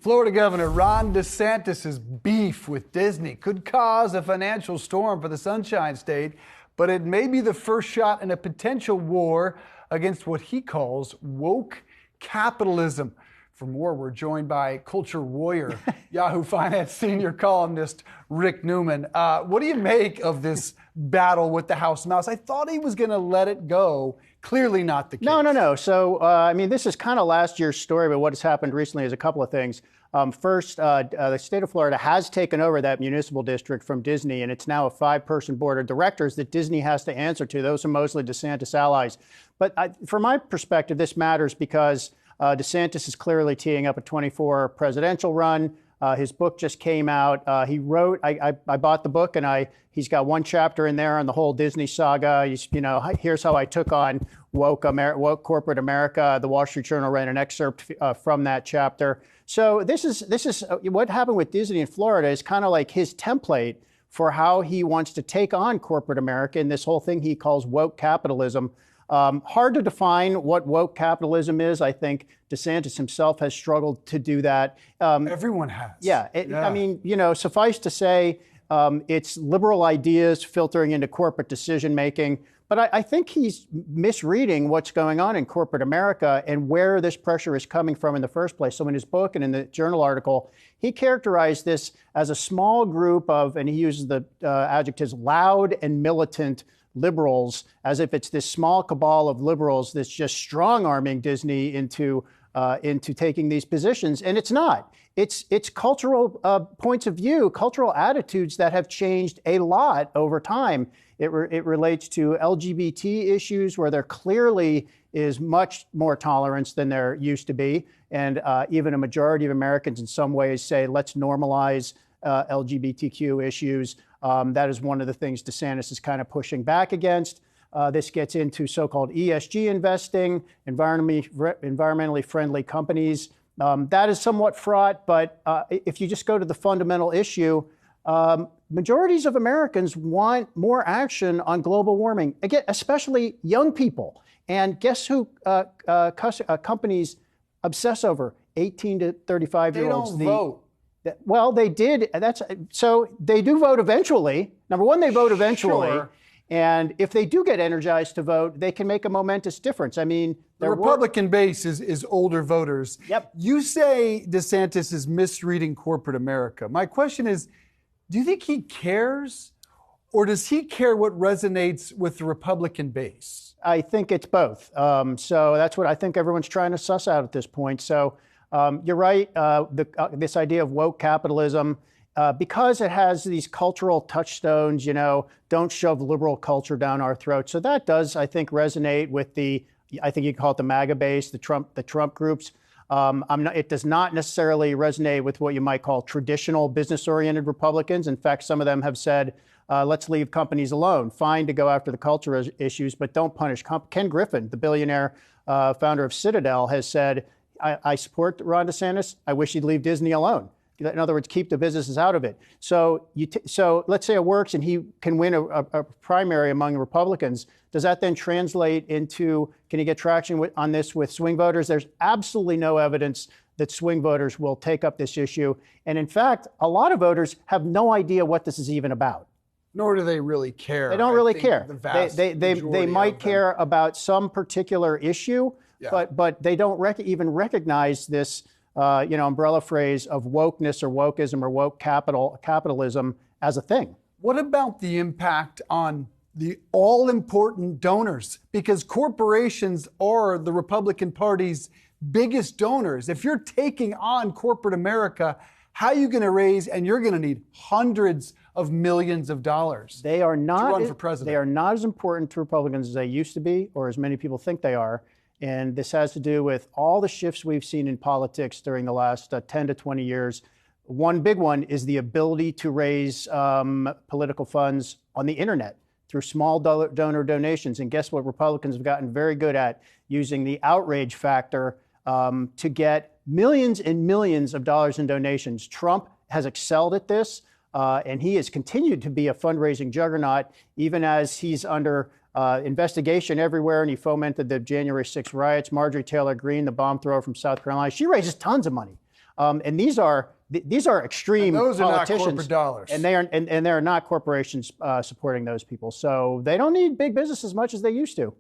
Florida Governor Ron DeSantis' beef with Disney could cause a financial storm for the Sunshine State, but it may be the first shot in a potential war against what he calls woke capitalism. For more, we're joined by culture warrior, Yahoo Finance senior columnist Rick Newman. What do you make of this battle with the House Mouse? I thought he was going to let it go. Clearly not the case. No. So, this is kind of last year's story, but what has happened recently is a couple of things. First, the state of Florida has taken over that municipal district from Disney, and it's now a 5-person board of directors that Disney has to answer to. Those are mostly DeSantis allies. But from my perspective, this matters because DeSantis is clearly teeing up a 24 presidential run. His book just came out. He wrote, I bought the book, and he's got one chapter in there on the whole Disney saga. Here's how I took on woke corporate America. The Wall Street Journal ran an excerpt from that chapter. So this is what happened with Disney in Florida is kind of like his template for how he wants to take on corporate America and this whole thing he calls woke capitalism. Hard to define what woke capitalism is. I think DeSantis himself has struggled to do that. Everyone has. Yeah. Suffice to say, it's liberal ideas filtering into corporate decision making. But I think he's misreading what's going on in corporate America and where this pressure is coming from in the first place. So in his book and in the journal article, he characterized this as a small group of, and he uses the adjectives loud and militant liberals, as if it's this small cabal of liberals that's just strong-arming Disney into taking these positions. And it's not. It's cultural points of view, cultural attitudes that have changed a lot over time. It relates to LGBT issues where there clearly is much more tolerance than there used to be. And even a majority of Americans in some ways say, let's normalize LGBTQ issues. That is one of the things DeSantis is kind of pushing back against. This gets into so-called ESG investing, environmentally friendly companies. That is somewhat fraught, but if you just go to the fundamental issue, majorities of Americans want more action on global warming, again, especially young people. And guess who companies obsess over? 18 to 35-year-olds. They don't vote. Well, they did. So they do vote eventually. Number one, they vote eventually. Sure. And if they do get energized to vote, they can make a momentous difference. I mean, the Republican base is older voters. Yep. You say DeSantis is misreading corporate America. My question is, do you think he cares, or does he care what resonates with the Republican base? I think it's both. So that's what I think everyone's trying to suss out at this point. So you're right. This idea of woke capitalism, because it has these cultural touchstones, don't shove liberal culture down our throats. So that does, I think, resonate with I think you call it the MAGA base, the Trump groups. It does not necessarily resonate with what you might call traditional business-oriented Republicans. In fact, some of them have said, let's leave companies alone. Fine to go after the culture issues, but don't punish. Ken Griffin, the billionaire founder of Citadel, has said, I support Ron DeSantis. I wish he'd leave Disney alone. In other words, keep the businesses out of it. So let's say it works and he can win a primary among Republicans. Does that then translate into, can he get traction on this with swing voters? There's absolutely no evidence that swing voters will take up this issue. And in fact, a lot of voters have no idea what this is even about. Nor do they really care. They don't really care. They might care about some particular issue, yeah. but they don't even recognize this umbrella phrase of wokeness or wokeism or woke capitalism as a thing. What about the impact on the all-important donors? Because corporations are the Republican Party's biggest donors. If you're taking on corporate America, how are you going to raise, and you're going to need hundreds of millions of dollars to run for president? They are not as important to Republicans as they used to be, or as many people think they are. And this has to do with all the shifts we've seen in politics during the last 10 to 20 years. One big one is the ability to raise political funds on the internet through small donor donations. And guess what Republicans have gotten very good at? Using the outrage factor to get millions and millions of dollars in donations. Trump has excelled at this, and he has continued to be a fundraising juggernaut, even as he's under investigation everywhere, and he fomented the January 6th riots. Marjorie Taylor Greene, the bomb thrower from South Carolina, she raises tons of money And these are extreme And those are not politicians, corporate dollars. and they are not corporations supporting those people. So they don't need big business as much as they used to.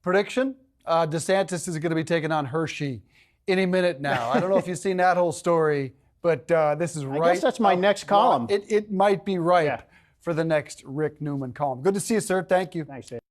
Prediction: DeSantis is going to be taking on Hershey any minute now. I don't know if you've seen that whole story, but this is right. I guess that's my next column. It might be ripe for the next Rick Newman column. Good to see you, sir. Thank you. Thanks, Dave.